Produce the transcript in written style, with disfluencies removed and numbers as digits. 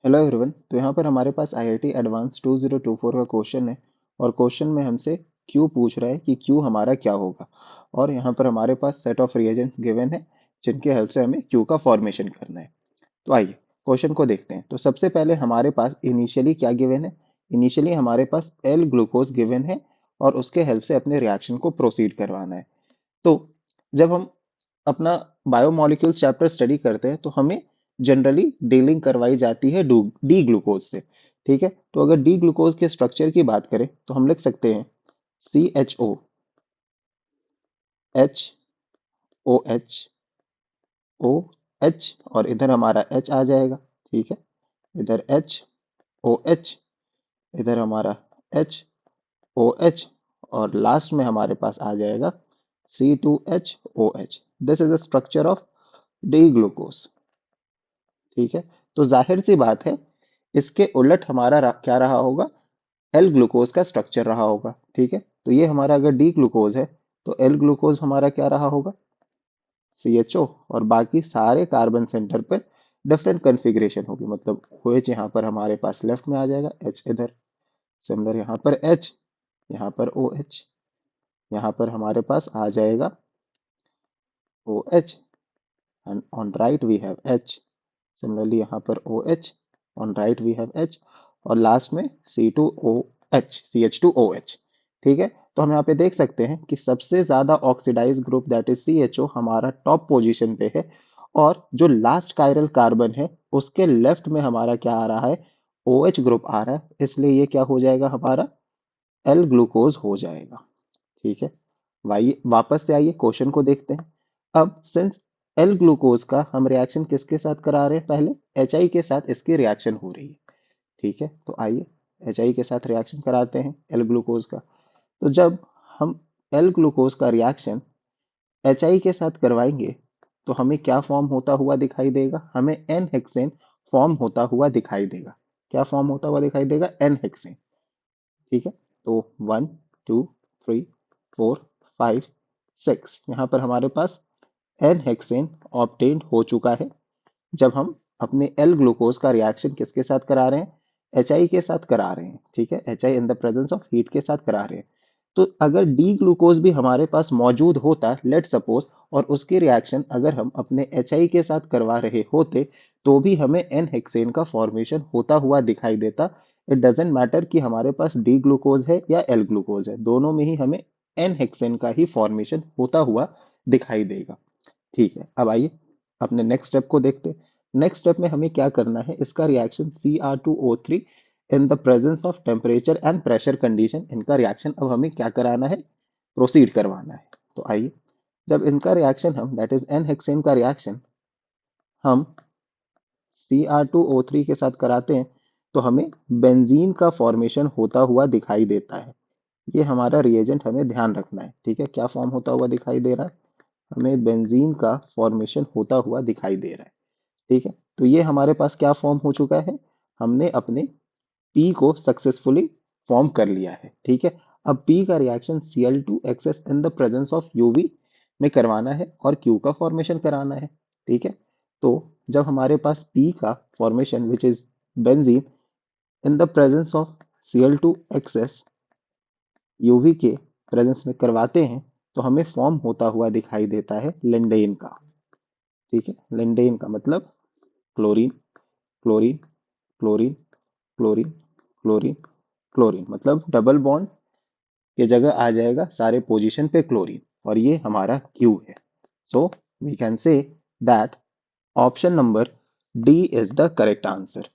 Hello everyone. तो यहाँ पर हमारे पास आईआईटी एडवांस 2024 का क्वेश्चन है और क्वेश्चन में हमसे क्यू पूछ रहा है कि क्यू हमारा क्या होगा। और यहाँ पर हमारे पास सेट ऑफ रिएजेंट्स गिवन है जिनके हेल्प से हमें क्यू का फॉर्मेशन करना है। तो आइए क्वेश्चन को देखते हैं। तो सबसे पहले हमारे पास इनिशियली क्या गिवन है। इनिशियली हमारे पास एल ग्लूकोज गिवन है और उसके हेल्प से अपने रिएक्शन को प्रोसीड करवाना है। तो जब हम अपना बायोमोलिक्यूल्स चैप्टर स्टडी करते हैं तो हमें जनरली डीलिंग करवाई जाती है डी ग्लूकोज से। ठीक है, तो अगर डी ग्लूकोज के स्ट्रक्चर की बात करें तो हम लिख सकते हैं CHO HOH OH और इधर हमारा H आ जाएगा। ठीक है, इधर HOH, इधर हमारा HOH और लास्ट में हमारे पास आ जाएगा C2HOH। This is the structure of D glucose. ठीक है, तो जाहिर सी बात है इसके उलट हमारा क्या रहा होगा, एल ग्लूकोज का स्ट्रक्चर रहा होगा। ठीक है, तो ये हमारा अगर डी ग्लूकोज है तो एल ग्लूकोज हमारा क्या रहा होगा, CHO, और बाकी सारे कार्बन सेंटर पर डिफरेंट कन्फिग्रेशन होगी। मतलब OH यहाँ पर हमारे पास लेफ्ट में आ जाएगा, H इधर, सिमिलर यहाँ पर H, यहाँ पर OH, यहाँ पर हमारे पास आ जाएगा OH and on right we have H। Similarly यहाँ पर OH, on right we have H, और लास्ट में C2OH, CH2OH। ठीक है, तो हम यहाँ पे देख सकते हैं कि सबसे ज्यादा oxidise group that is CHO हमारा टॉप पोजीशन पे है और जो लास्ट कायरल कार्बन है उसके लेफ्ट में हमारा क्या आ रहा है, OH ग्रुप आ रहा है, इसलिए ये क्या हो जाएगा, हमारा एल ग्लूकोज हो जाएगा। ठीक है, वापस से आइए क्वेश्चन को देखते हैं। अब सिंस एल ग्लूकोज का हम रिएक्शन किसके साथ करा रहे हैं, पहले HI के साथ इसकी रिएक्शन हो रही है। ठीक है, तो आइए HI के साथ रिएक्शन कराते हैं एल ग्लूकोज का। तो जब हम एल ग्लूकोज का रिएक्शन HI के साथ करवाएंगे तो हमें क्या फॉर्म होता हुआ दिखाई देगा, हमें एन हेक्सेन फॉर्म होता हुआ दिखाई देगा। क्या फॉर्म होता हुआ दिखाई देगा, एन हेक्सेन। ठीक है, तो 1 2 3 4 5 6 यहाँ पर हमारे पास एन हेक्सेन ऑब्टेन्ड हो चुका है जब हम अपने एल ग्लूकोज का रिएक्शन किसके साथ करा रहे हैं, HI के साथ करा रहे हैं। ठीक है, HI in the presence of heat के साथ करा रहे हैं। तो अगर डी ग्लूकोज भी हमारे पास मौजूद होता, लेट सपोज, और उसके रिएक्शन अगर हम अपने HI के साथ करवा रहे होते तो भी हमें एन हेक्सेन का फॉर्मेशन होता हुआ दिखाई देता। इट डजेंट मैटर कि हमारे पास डी ग्लूकोज है या एल ग्लूकोज है, दोनों में ही हमें एन हेक्सेन का ही फॉर्मेशन होता हुआ दिखाई देगा। ठीक है, अब आइए अपने नेक्स्ट स्टेप को देखते हैं। नेक्स्ट स्टेप में हमें क्या करना है, इसका reaction Cr2O3 in the presence of temperature and pressure condition, इनका रिएक्शन अब हमें क्या कराना है, प्रोसीड करवाना है। तो आइए, जब इनका रिएक्शन हम दैट इज एन हेक्सेन का रिएक्शन हम Cr2O3 के साथ कराते हैं तो हमें बेंजीन का फॉर्मेशन होता हुआ दिखाई देता है। ये हमारा रिएजेंट हमें ध्यान रखना है। ठीक है, क्या फॉर्म होता हुआ दिखाई दे रहा है, हमें बेंजीन का फॉर्मेशन होता हुआ दिखाई दे रहा है। ठीक है, तो ये हमारे पास क्या फॉर्म हो चुका है, हमने अपने पी को सक्सेसफुली फॉर्म कर लिया है। ठीक है, अब पी का reaction Cl2 excess in the presence of UV में करवाना है और क्यू का फॉर्मेशन कराना है। ठीक है, तो जब हमारे पास पी का formation which is benzene in the presence of Cl2 excess UV के प्रेजेंस में करवाते हैं तो हमें फॉर्म होता हुआ दिखाई देता है लिंडेन का। ठीक है, लिंडेन का मतलब chlorine chlorine chlorine chlorine chlorine chlorine, मतलब डबल बॉन्ड की जगह आ जाएगा सारे पोजीशन पे क्लोरीन, और ये हमारा क्यू है। So we can say that option number D is the correct answer.